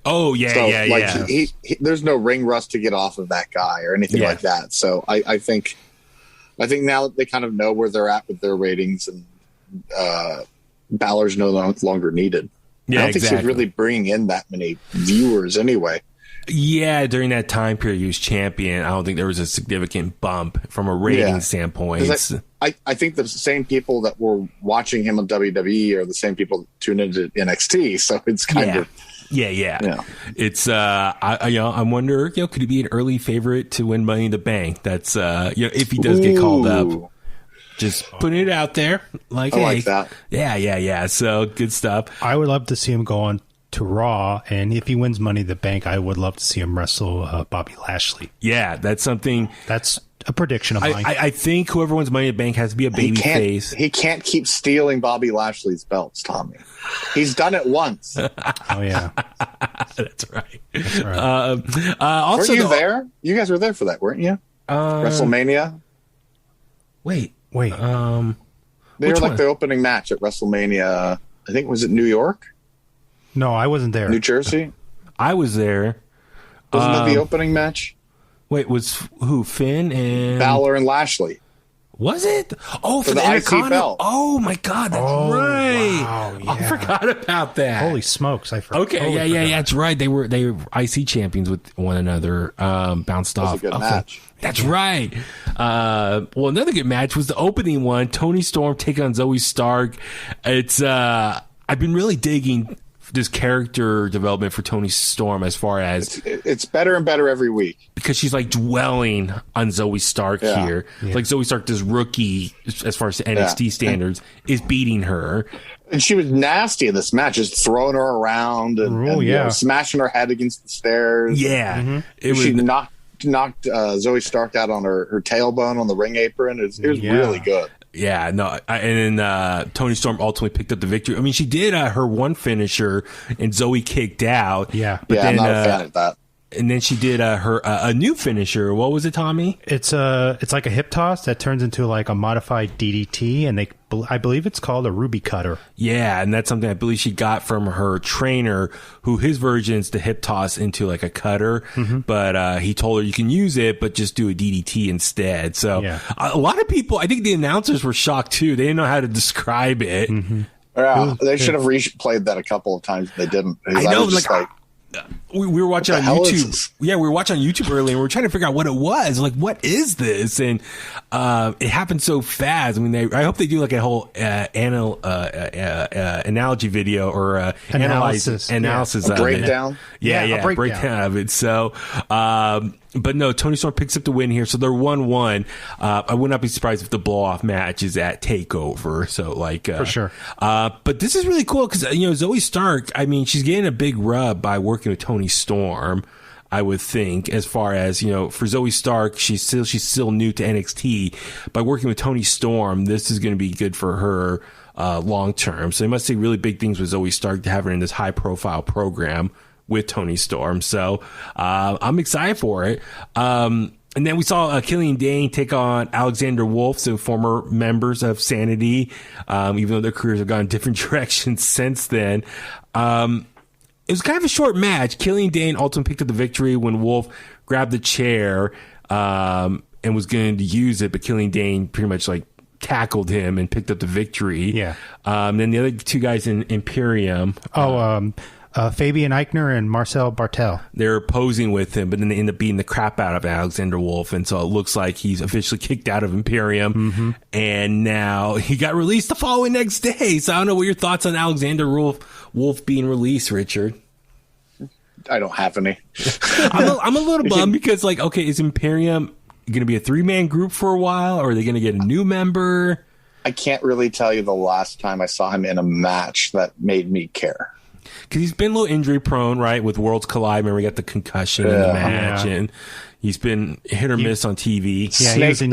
Oh, yeah, so, yeah. He, there's no ring rust to get off of that guy or anything like that. So I think now that they kind of know where they're at with their ratings and Balor's no longer needed. Yeah, I don't think she's really bringing in that many viewers anyway. Yeah, during that time period he was champion, I don't think there was a significant bump from a rating standpoint. I think the same people that were watching him on WWE are the same people that tune into NXT, so it's kind of... Yeah. It's I wonder, could he be an early favorite to win Money in the Bank? That's if he does get called up. Just putting it out there. Like, I like that. Yeah. So good stuff. I would love to see him go on to Raw, and if he wins Money in the Bank, I would love to see him wrestle Bobby Lashley. Yeah, that's something. That's a prediction of mine. I think whoever wins Money in the Bank has to be a baby face. He can't keep stealing Bobby Lashley's belts, Tommy. He's done it once. Oh, yeah. That's right. Weren't Also, you there? You guys were there for that, weren't you? WrestleMania? Wait. They were like the opening match at WrestleMania. I think, was it New York? No, I wasn't there. New Jersey? I was there. Wasn't that the opening match? Wait, was who? Finn and Balor and Lashley. Was it? Oh, for the IC belt. Oh my God, that's right. Wow, yeah. I forgot about that. Holy smokes, I forgot. Okay, yeah, that's right. They were IC champions with one another. Bounced That was off. a good match. That's right. Well, another good match was the opening one. Toni Storm taking on Zoe Stark. It's I've been really digging this character development for Toni Storm as far as it's better and better every week because she's like dwelling on Zoe Stark here. Yeah. Like Zoe Stark, this rookie, as far as the NXT standards, is beating her. And she was nasty in this match, just throwing her around and smashing her head against the stairs. Yeah. Mm-hmm. She knocked Zoe Stark out on her tailbone on the ring apron. It was really good. Yeah, no, and then Toni Storm ultimately picked up the victory. I mean, she did her one finisher, and Zoe kicked out. Yeah, but then, I'm not a fan of that. And then she did her a new finisher. What was it, Tommy? It's like a hip toss that turns into like a modified DDT, and I believe it's called a Ruby Cutter. Yeah, and that's something I believe she got from her trainer, who his version is the hip toss into like a cutter. But he told her you can use it, but just do a DDT instead. So a lot of people, I think the announcers were shocked too. They didn't know how to describe it. Yeah, they should have replayed that a couple of times. They didn't. I know, we were watching on YouTube. Yeah, we were watching on YouTube earlier, and we were trying to figure out what it was. Like, what is this? And it happened so fast. I mean, I hope they do like a whole analogy video or analysis of breakdown. It. Yeah, a breakdown of it. So, but no, Toni Storm picks up the win here. So they're 1-1. I would not be surprised if the blow-off match is at TakeOver. So, like, for sure. But this is really cool because, Zoe Stark, I mean, she's getting a big rub by working with Toni Storm, I would think, as far as, for Zoe Stark, she's still new to NXT. By working with Toni Storm, this is going to be good for her long term. So they must say really big things with Zoe Stark to have her in this high-profile program with Toni Storm. So I'm excited for it. And then we saw Killian Dane take on Alexander Wolf, so former members of Sanity, even though their careers have gone different directions since then. It was kind of a short match. Killian Dane ultimately picked up the victory when Wolf grabbed the chair and was going to use it, but Killian Dane pretty much like tackled him and picked up the victory. Yeah. Then the other two guys in Imperium. Fabian Eichner and Marcel Bartel. They're posing with him, but then they end up beating the crap out of Alexander Wolf, and so it looks like he's officially kicked out of Imperium, and now he got released the following next day. So I don't know what your thoughts on Alexander Wolf being released, Richard. I don't have any. I'm a little bummed because, like, okay, is Imperium going to be a 3-man group for a while, or are they going to get a new member? I can't really tell you the last time I saw him in a match that made me care. Because he's been a little injury prone, right? With Worlds Collide, remember, he got the concussion in the match, and he's been hit or miss on TV. Yeah, he was in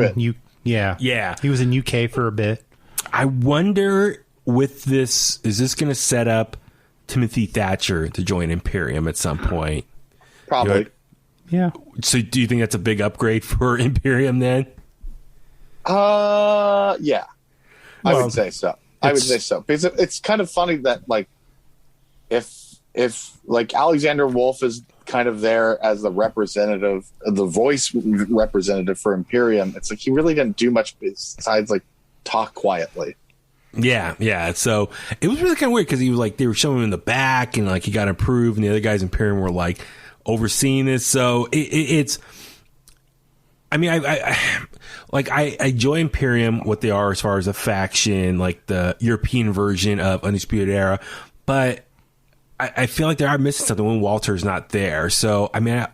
he was in UK for a bit. I wonder with this, is this going to set up Timothy Thatcher to join Imperium at some point? Probably. Yeah. So do you think that's a big upgrade for Imperium then? Yeah. I would say so. Because it's kind of funny that, like, if like Alexander Wolf is kind of there as the representative, the voice representative for Imperium, it's like he really didn't do much besides like talk quietly. Yeah. So it was really kind of weird because he was like, they were showing him in the back and like he got approved, and the other guys in Imperium were like overseeing this. So it's, I mean, I enjoy Imperium, what they are as far as a faction, like the European version of Undisputed Era, but I feel like they are missing something when Walter's not there. So, I mean,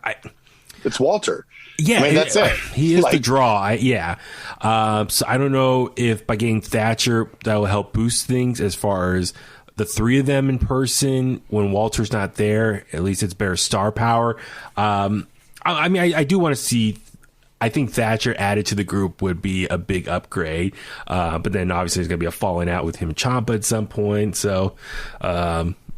it's Walter. Yeah, I mean, that's it. He is the draw. So I don't know if by getting Thatcher, that will help boost things as far as the three of them in person when Walter's not there. At least it's better star power. I mean, I do want to see. I think Thatcher added to the group would be a big upgrade. But then obviously there's going to be a falling out with him and Ciampa at some point. So,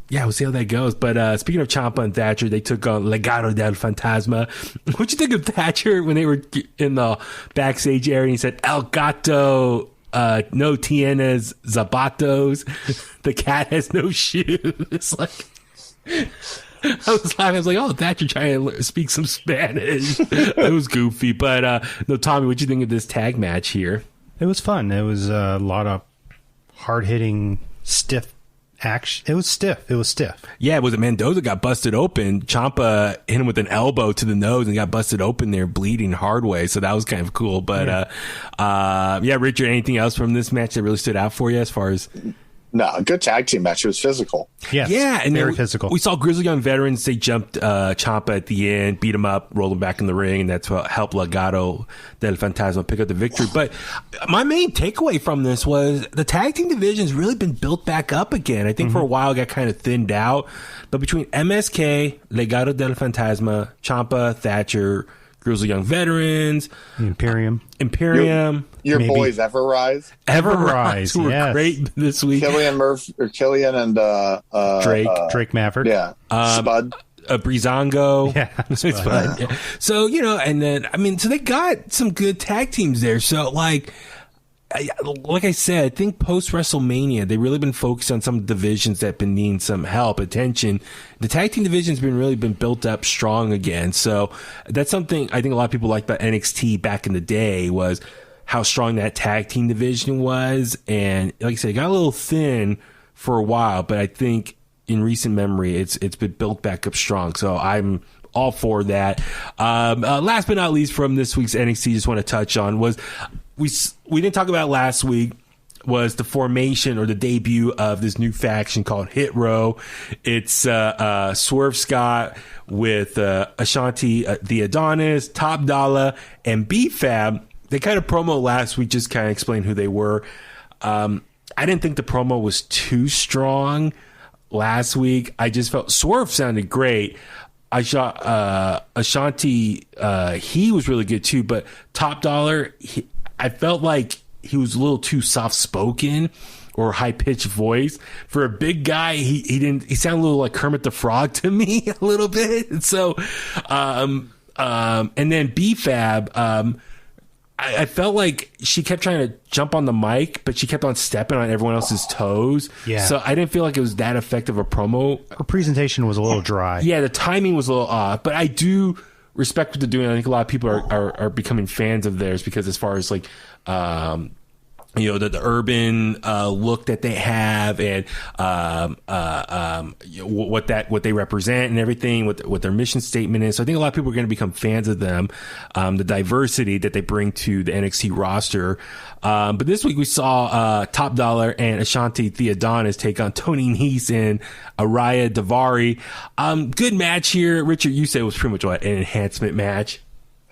yeah, we'll see how that goes. But speaking of Ciampa and Thatcher, they took on Legado del Fantasma. What'd you think of Thatcher when they were in the backstage area and he said, El Gato no tienes zapatos. The cat has no shoes. Like, I was laughing. I was like, oh, Thatcher trying to speak some Spanish. It was goofy. But no, Tommy, what'd you think of this tag match here? It was fun. It was a lot of hard-hitting, stiff action. It was stiff. Yeah, it was. Mendoza got busted open. Ciampa hit him with an elbow to the nose and got busted open there, bleeding hard way. So that was kind of cool. But yeah, Richard, anything else from this match that really stood out for you as far as? No, a good tag team match. It was physical. Yes, yeah, and very physical. We saw Grizzly Young Veterans. They jumped Ciampa at the end, beat him up, rolled him back in the ring, and that's what helped Legado del Fantasma pick up the victory. But my main takeaway from this was the tag team division's really been built back up again. I think for a while it got kind of thinned out, but between MSK, Legado del Fantasma, Ciampa, Thatcher, Grizzly Young Veterans, Imperium, your boys Everrise, who were great this week. Killian and Drake Maverick, Spud. Breezango. Yeah, it's fun. Yeah. So, and then, so they got some good tag teams there. So, like I said, I think post WrestleMania, they've really been focused on some divisions that have been needing some help, attention. The tag team division's been built up strong again. So that's something I think a lot of people liked about NXT back in the day, was how strong that tag team division was. And like I said, it got a little thin for a while, but I think in recent memory, it's been built back up strong. So I'm all for that. Last but not least from this week's NXT, just want to touch on was we didn't talk about last week, was the formation or the debut of this new faction called Hit Row. It's Swerve Scott with Ashanti the Adonis, Top Dollar, and B-Fab. They kind of promo last week, just kind of explained who they were. I didn't think the promo was too strong last week. I just felt Swerve sounded great. Ashanti, he was really good too, but Top Dollar, I felt like he was a little too soft-spoken or high-pitched voice. For a big guy, he sounded a little like Kermit the Frog to me a little bit. So, and then B-Fab, I felt like she kept trying to jump on the mic, but she kept on stepping on everyone else's toes. Yeah. So I didn't feel like it was that effective a promo. Her presentation was a little dry. Yeah, the timing was a little off, but I do respect what they're doing. I think a lot of people are becoming fans of theirs because as far as like, the urban look that they have and what they represent and everything, what their mission statement is. So I think a lot of people are going to become fans of them, the diversity that they bring to the NXT roster. But this week we saw Top Dollar and Ashanti the Adonis take on Tony Nese and Araya Davari. Good match here. Richard, you said it was pretty much an enhancement match.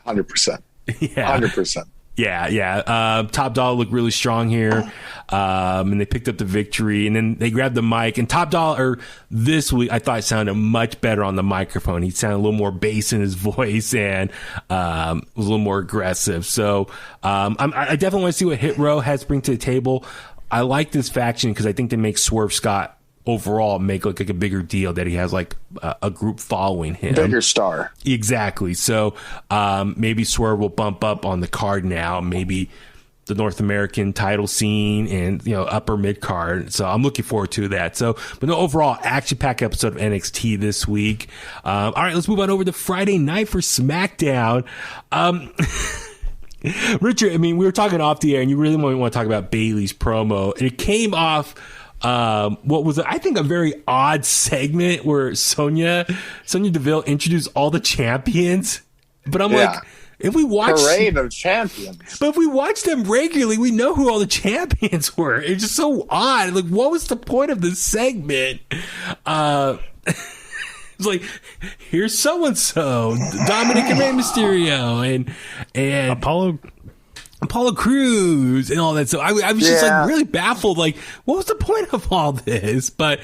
100%. Yeah. 100%. Yeah. Top Dollar looked really strong here. And they picked up the victory, and then they grabbed the mic. And Top Dollar this week, I thought sounded much better on the microphone. He sounded a little more bass in his voice and was a little more aggressive. So I definitely want to see what Hit Row has to bring to the table. I like this faction because I think they make Swerve Scott overall make look like a bigger deal, that he has like a group following him, bigger star. Exactly. So maybe Swerve will bump up on the card now, maybe the North American title scene and upper mid card. So I'm looking forward to that. So, but no, overall action packed episode of NXT this week. All right, let's move on over to Friday night for Smackdown. Richard, we were talking off the air, and you really want to talk about Bayley's promo, and it came off what was, I think, a very odd segment where Sonya Deville introduced all the champions. But I'm like, if we watch Parade of Champions, but if we watch them regularly, we know who all the champions were. It's just so odd. Like, what was the point of this segment? It's like, here's so and so, Dominic and Rey Mysterio, and Apollo Crews and all that. So I was just like really baffled. Like, what was the point of all this? But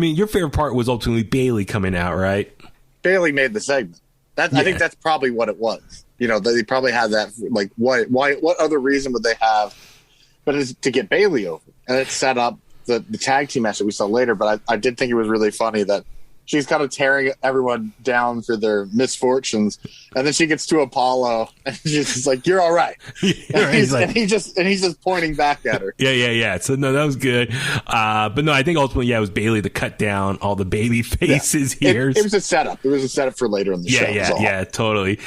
your favorite part was ultimately Bayley coming out, right? Bayley made the segment. I think that's probably what it was. They probably had that. Like, what other reason would they have? But it's to get Bayley over, and it set up the tag team match that we saw later. But I did think it was really funny that she's kind of tearing everyone down for their misfortunes, and then she gets to Apollo, and she's just like, "You're all right." And he's just pointing back at her. Yeah. So no, that was good. But no, I think ultimately, it was Bayley to cut down all the baby faces here. It was a setup. It was a setup for later in the show. Yeah, totally.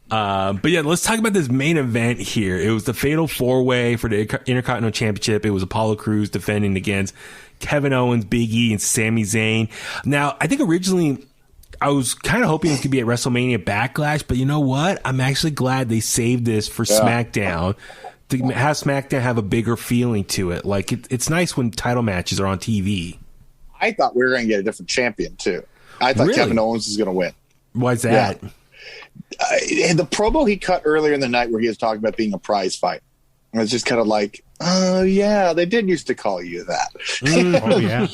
But let's talk about this main event here. It was the Fatal 4-Way for the Intercontinental Championship. It was Apollo Crews defending against Kevin Owens, Big E, and Sami Zayn. Now, I think originally I was kind of hoping it could be at WrestleMania Backlash, but you know what? I'm actually glad they saved this for SmackDown, to have SmackDown have a bigger feeling to it. Like, it's nice when title matches are on TV. I thought we were going to get a different champion, too. I thought Kevin Owens was going to win. Why's that? The promo he cut earlier in the night where he was talking about being a prize fight, it was just kind of like, oh, yeah, they did used to call you that. Oh, yeah.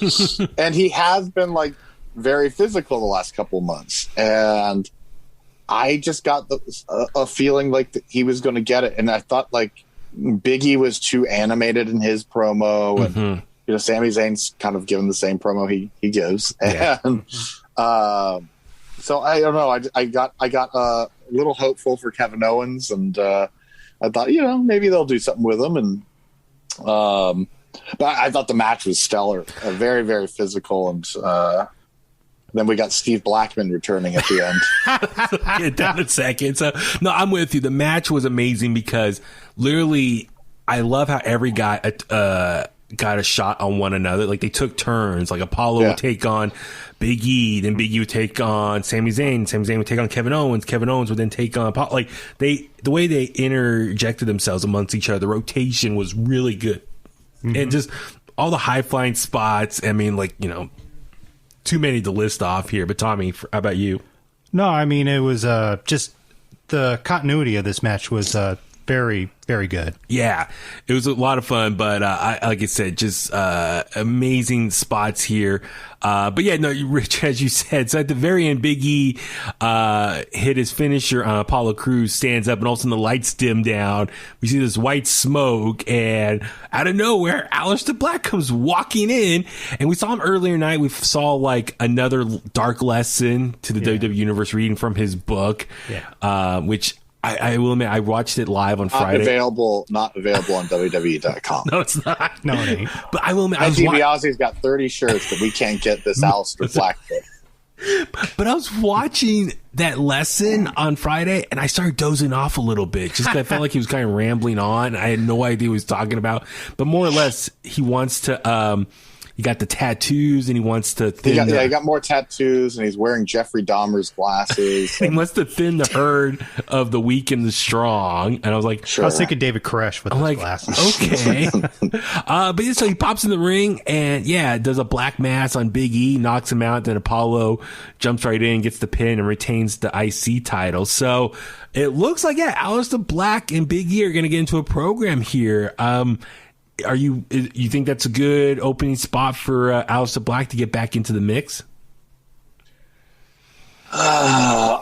And he has been, like, very physical the last couple of months. And I just got a feeling like that he was going to get it. And I thought, like, Biggie was too animated in his promo. And, Sami Zayn's kind of given the same promo he gives. Yeah. And So I don't know. I got a little hopeful for Kevin Owens, and I thought, maybe they'll do something with him. And but I thought the match was stellar, very, very physical, and then we got Steve Blackman returning at the end. Get down in a second. So no, I'm with you. The match was amazing because literally, I love how every guy got a shot on one another. Like they took turns. Like Apollo would take on Big E, then Big E would take on Sami Zayn. Sami Zayn would take on Kevin Owens. Kevin Owens would then take on Apollo. Like the way they interjected themselves amongst each other, the rotation was really good, and just all the high flying spots. I mean, too many to list off here. But Tommy, how about you? No, I mean it was just the continuity of this match was very, very good. Yeah, it was a lot of fun, but like I said, just amazing spots here. But yeah, no, Rich, as you said, so at the very end, Big E hit his finisher on Apollo Crews, stands up, and all of a sudden the lights dim down. We see this white smoke, and out of nowhere, Aleister Black comes walking in, and we saw him earlier tonight. We saw another dark lesson to the WWE Universe reading from his book, which I will admit, I watched it live on Friday. Not available on WWE.com. No, it's not. No, it ain't. But I will admit, DiBiase's got 30 shirts that we can't get this Aleister Black book. But I was watching that lesson on Friday, and I started dozing off a little bit, just because I felt like he was kind of rambling on. I had no idea what he was talking about. But more or less, he wants to... he got the tattoos, and he wants to thin... He got more tattoos, and he's wearing Jeffrey Dahmer's glasses. He wants to thin the herd of the weak and the strong. And I was like... Sure. I was thinking David Koresh with his glasses. Okay. But yeah, so he pops in the ring, and does a black mass on Big E, knocks him out, then Apollo jumps right in, gets the pin, and retains the IC title. So it looks like, Aleister Black and Big E are going to get into a program here. You think that's a good opening spot for Aleister Black to get back into the mix? I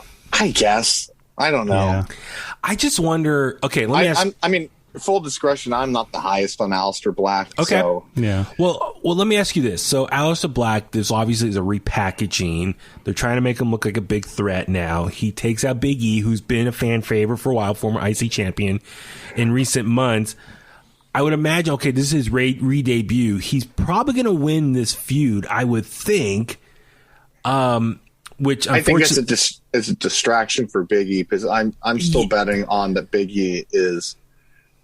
guess. I don't know. Yeah. I just wonder. Okay, let me ask. I mean, full discretion, I'm not the highest on Aleister Black. Okay. So. Yeah. Well, let me ask you this. So Aleister Black, this obviously is a repackaging. They're trying to make him look like a big threat now. He takes out Big E, who's been a fan favorite for a while, former IC champion in recent months. I would imagine, this is his re-debut. He's probably going to win this feud, I would think. Which I think it's a distraction for Big E, because I'm still betting on that Big E is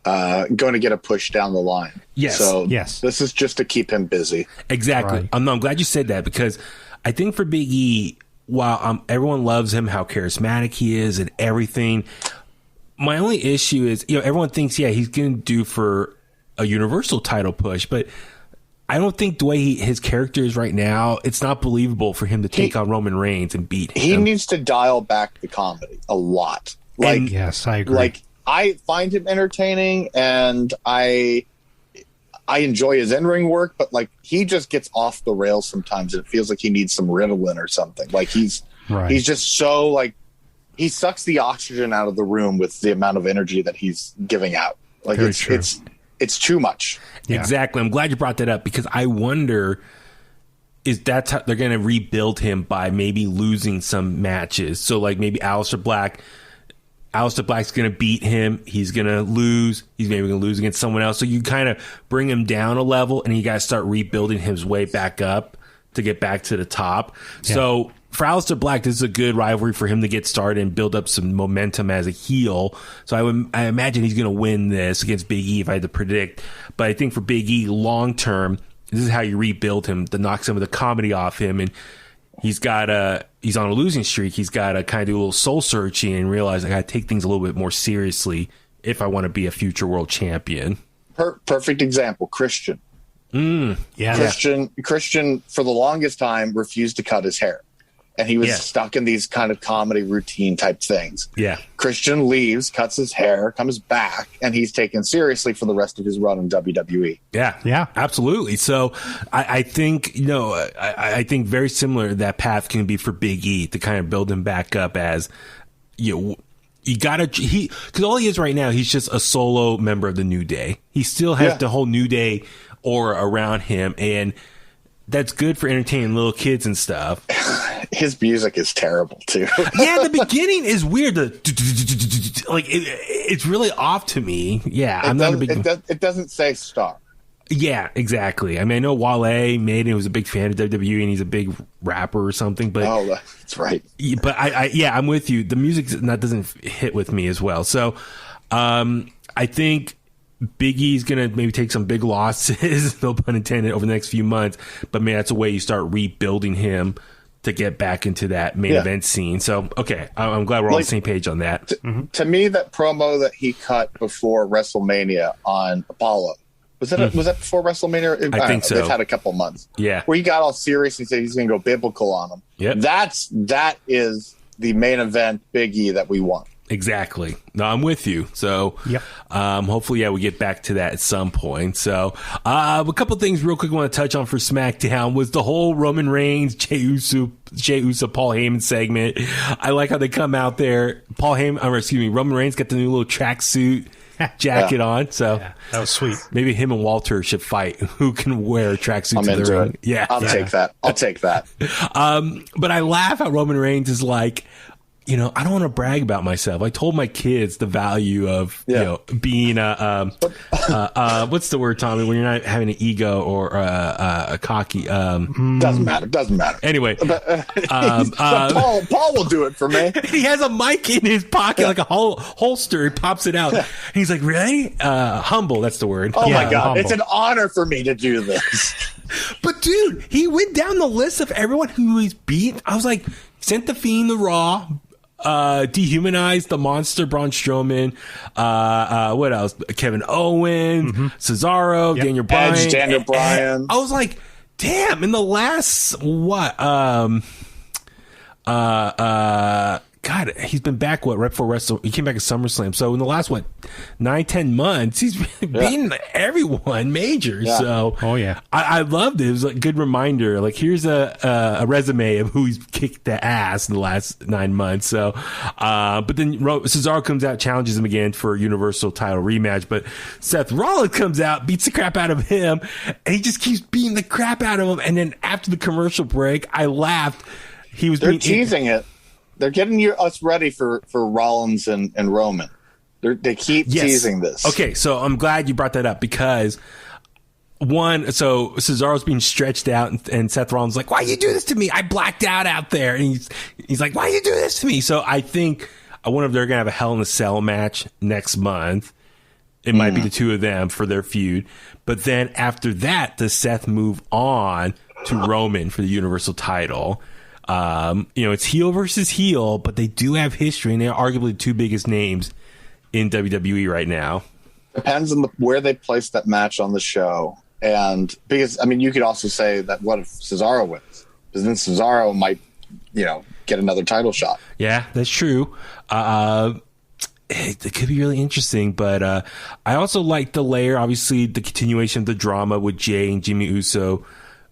going to get a push down the line. Yes. So yes. This is just to keep him busy. Exactly. Right. I'm glad you said that, because I think for Big E, while everyone loves him, how charismatic he is and everything, my only issue is, everyone thinks, he's going to do for a Universal title push, but I don't think the way his character is right now, it's not believable for him to take on Roman Reigns and beat him. He needs to dial back the comedy a lot. Yes, I agree. I find him entertaining, and I enjoy his in-ring work, but he just gets off the rails sometimes. It feels like he needs some Ritalin or something. He's just so he sucks the oxygen out of the room with the amount of energy that he's giving out. It's too much. Yeah. Exactly. I'm glad you brought that up, because I wonder, is that's how they're going to rebuild him, by maybe losing some matches. So maybe Aleister Black's going to beat him. He's going to lose. He's maybe going to lose against someone else. So you kind of bring him down a level, and you got to start rebuilding his way back up to get back to the top. Yeah. So for Aleister Black, this is a good rivalry for him to get started and build up some momentum as a heel. So I imagine he's going to win this against Big E if I had to predict. But I think for Big E, long term, this is how you rebuild him, to knock some of the comedy off him. And he's on a losing streak. He's got to kind of do a little soul searching and realize I got to take things a little bit more seriously if I want to be a future world champion. Perfect example, Christian. Christian for the longest time refused to cut his hair, and he was stuck in these kind of comedy routine type things. Christian leaves, cuts his hair, comes back, and he's taken seriously for the rest of his run in WWE. Absolutely. So I think I think very similar, that path can be for Big E, to kind of build him back up as you gotta, because all he is right now, he's just a solo member of the New Day. He still has the whole New Day aura around him, and that's good for entertaining little kids and stuff. His music is terrible too. Yeah, the beginning is weird. It's really off to me. Yeah, I'm not a big. It doesn't say star. Yeah, exactly. I mean, I know Wale made it, was a big fan of WWE, and he's a big rapper or something. But that's right. But I'm with you. The music doesn't hit with me as well. So, I think Big E's gonna maybe take some big losses, no pun intended, over the next few months. But man, that's a way you start rebuilding him to get back into that main event scene. So, okay, I'm glad we're all on the same page on that. To me, that promo that he cut before WrestleMania on Apollo. Was that before WrestleMania? I think so. They've had a couple months. Yeah. Where he got all serious and said he's going to go biblical on them. Yep. That is the main event Big E that we want. Exactly. No, I'm with you. So, hopefully, we get back to that at some point. So, a couple things real quick I want to touch on for SmackDown was the whole Roman Reigns, Jey Uso, Paul Heyman segment. I like how they come out there. Roman Reigns got the new little tracksuit jacket on. So that was sweet. Maybe him and Walter should fight. Who can wear tracksuits to the ring? Yeah, I'll take that. But I laugh how Roman Reigns is like, I don't want to brag about myself. I told my kids the value of being what's the word, Tommy, when you're not having an ego or a cocky. Doesn't matter. Anyway, Paul will do it for me. He has a mic in his pocket, like a holster. He pops it out. And he's like, "Really? Humble. That's the word." Oh my God! Humble. It's an honor for me to do this. But dude, he went down the list of everyone who he's beat. I was like, sent the Fiend the Raw. Dehumanized the Monster, Braun Strowman. What else? Kevin Owens, Cesaro, Daniel Bryan. Edge, Daniel Bryan. I was like, damn, in the last, God, he's been back, right before Wrestle. He came back at SummerSlam. So in the last, 9-10 months, he's beaten everyone major. Yeah. So I loved it. It was a good reminder. Like, here's a resume of who he's kicked the ass in the last 9 months. So, but then Cesaro comes out, challenges him again for a Universal title rematch. But Seth Rollins comes out, beats the crap out of him, and he just keeps beating the crap out of him. And then after the commercial break, I laughed. They're teasing it. They're getting us ready for Rollins and Roman. They keep teasing this. Okay, so I'm glad you brought that up because so Cesaro's being stretched out and Seth Rollins is like, "Why you do this to me? I blacked out there." And he's like, "Why you do this to me?" So I wonder if they're gonna have a Hell in a Cell match next month. It might be the two of them for their feud, but then after that, does Seth move on to Roman for the Universal title? It's heel versus heel, but they do have history, and they're arguably the two biggest names in WWE right now. Depends on where they place that match on the show. And because, you could also say that what if Cesaro wins? Because then Cesaro might, get another title shot. Yeah, that's true. It could be really interesting, but I also like the layer, obviously, the continuation of the drama with Jey and Jimmy Uso.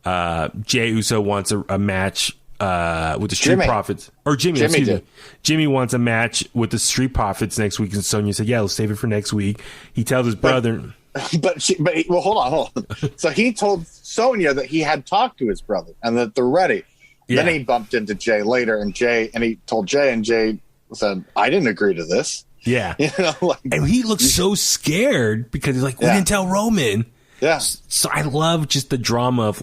Jey Uso wants a match with the Street Profits, or Jimmy wants a match with the Street Profits next week, and Sonya said, "Yeah, let's save it for next week." He tells his brother, hold on. So he told Sonya that he had talked to his brother and that they're ready. Yeah. Then he bumped into Jey later, and he told Jey, and Jey said, "I didn't agree to this." Yeah, and he looks so scared because he's like, "We didn't tell Roman." Yeah. So I love just the drama of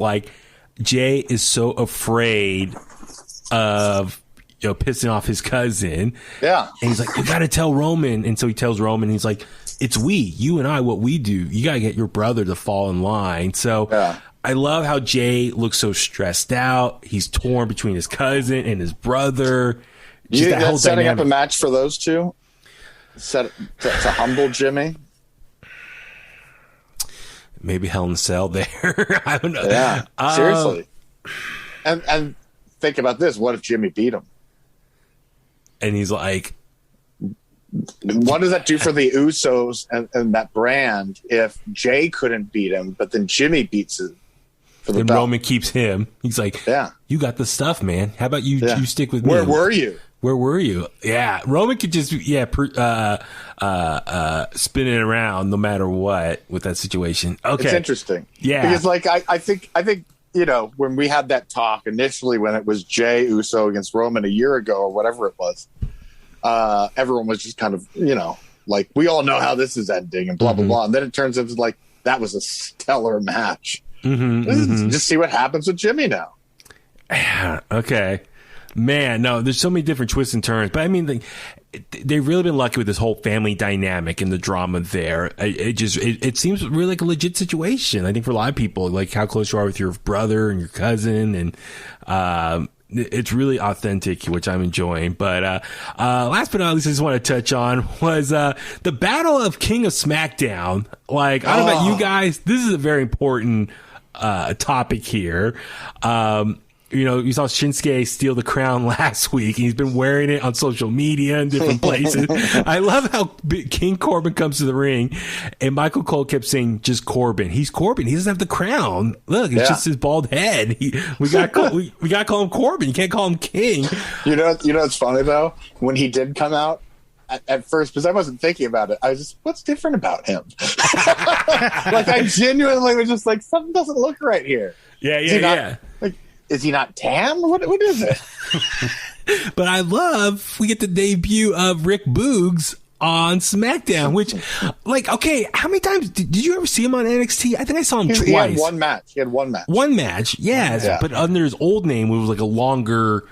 Jey is so afraid of pissing off his cousin. Yeah. And he's like, "You got to tell Roman." And so he tells Roman, he's like, "It's you and I, what we do. You got to get your brother to fall in line." So I love how Jey looks so stressed out. He's torn between his cousin and his brother. That's setting up a match for those two? To humble Jimmy? Maybe Hell in a Cell there. I don't know. Yeah, seriously. And think about this. What if Jimmy beat him? And he's like... What does that do for the Usos and that brand if Jey couldn't beat him, but then Jimmy beats him for the belt? Roman keeps him. He's like, "You got the stuff, man. How about you stick with me?" Where were you? Yeah, Roman could just spin it around no matter what with that situation. Okay, it's interesting. Yeah, because I think when we had that talk initially, when it was Jey Uso against Roman a year ago or whatever it was, everyone was just kind of, like, we all know how this is ending and blah, blah, blah. And then it turns into like, that was a stellar match. Just see what happens with Jimmy now. Okay. Man, no, there's so many different twists and turns. But I mean, they've really been lucky with this whole family dynamic and the drama there. It seems really like a legit situation. I think for a lot of people, like how close you are with your brother and your cousin, and it's really authentic, which I'm enjoying. But last but not least, I just want to touch on was the Battle of King of Smackdown. Like, I don't know about you guys, this is a very important topic here. You saw Shinsuke steal the crown last week, and he's been wearing it on social media and different places. I love how King Corbin comes to the ring, and Michael Cole kept saying, just Corbin. He's Corbin. He doesn't have the crown. Look, it's just his bald head. We got to call him Corbin. You can't call him King. You know what's funny, though? When he did come out, at first, because I wasn't thinking about it, I was just, what's different about him? Like, I genuinely was just like, something doesn't look right here. Yeah. Like, is he not tan? What is it? But I love we get the debut of Rick Boogs on SmackDown, which, like, okay, how many times did you ever see him on NXT? I think I saw him twice. He had one match. One match, yes. Yeah. But under his old name, it was like a longer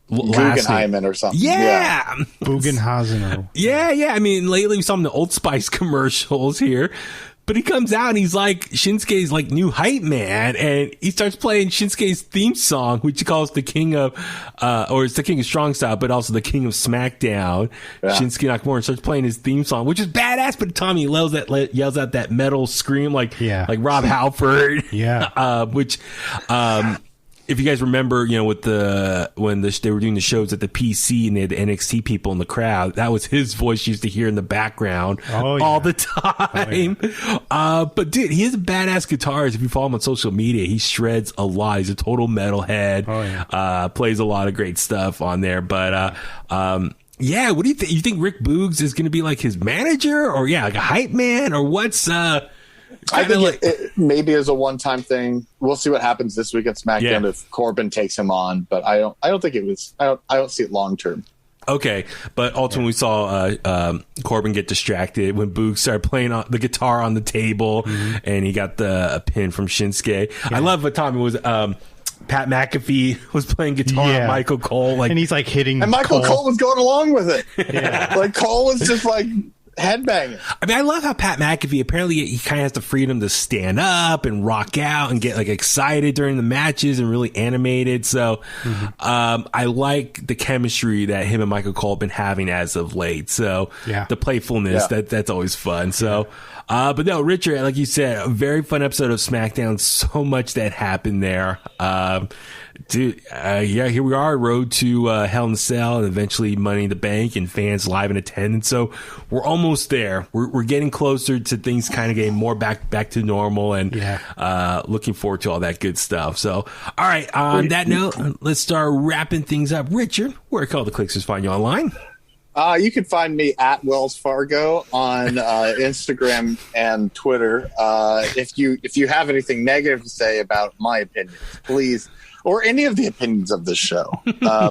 Guggenheimen or something. Yeah. Bugenhazen. Yeah. I mean, lately we saw him in the Old Spice commercials here. But he comes out and he's like Shinsuke's like new hype man, and he starts playing Shinsuke's theme song, which he calls the King of, or it's the King of Strong Style, but also the King of Smackdown. Yeah. Shinsuke Nakamura starts playing his theme song, which is badass. But Tommy yells out that metal scream like Rob Halford. Yeah. Which, if you guys remember, with when they were doing the shows at the PC and they had the NXT people in the crowd, that was his voice you used to hear in the background all the time. But dude, he is a badass guitarist. If you follow him on social media, he shreds a lot. He's a total metalhead. Plays a lot of great stuff on there. But what do you think? You think Rick Boogs is going to be like his manager, or like a hype man, or what's? I think it maybe is a one-time thing. We'll see what happens this week at SmackDown if Corbin takes him on, but I don't think it was. I don't see it long term. Okay, but ultimately we saw Corbin get distracted when Boog started playing the guitar on the table, and he got the pin from Shinsuke. Yeah. I love what Tommy was. Pat McAfee was playing guitar on Michael Cole, and he's like hitting, and Michael Cole was going along with it. Like Cole was just like headbanging. I mean, I love how Pat McAfee, apparently he kind of has the freedom to stand up and rock out and get like excited during the matches and really animated. So I like the chemistry that him and Michael Cole have been having as of late. So the playfulness, that's always fun. So but no, Richard, like you said, a very fun episode of SmackDown. So much that happened there. Dude, here we are, road to Hell in a Cell and eventually Money in the Bank and fans live in attendance. So we're almost there. We're getting closer to things kind of getting more back to normal, and looking forward to all that good stuff. So, all right, on that note, let's start wrapping things up. Richard, where can all the Kliqsters find you online? You can find me at Wells Fargo on Instagram and Twitter. If you have anything negative to say about my opinions, please, or any of the opinions of this show,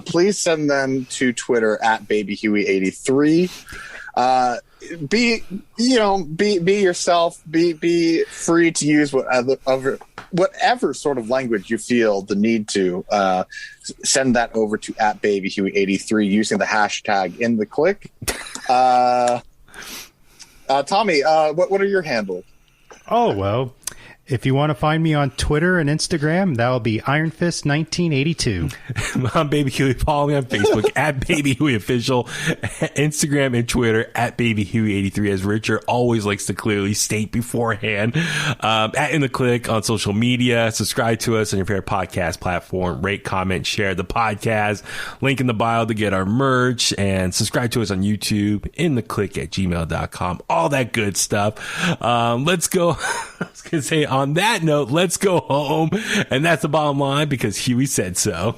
please send them to Twitter at BabyHuey83. Be yourself. Be free to use whatever sort of language you feel the need to. Send that over to at BabyHuey83 using the hashtag In The Kliq. Tommy, what are your handles? Oh, well, if you want to find me on Twitter and Instagram, that will be IronFist1982. I'm Baby Huey. Follow me on Facebook at Baby Huey Official, Instagram and Twitter at Baby Huey83, as Richard always likes to clearly state beforehand. At In The Kliq on social media. Subscribe to us on your favorite podcast platform. Rate, comment, share the podcast. Link in the bio to get our merch, and subscribe to us on YouTube, InTheKliq@gmail.com. All that good stuff. Let's go. I was going to say, on that note, let's go home. And that's the bottom line, because Huey said so.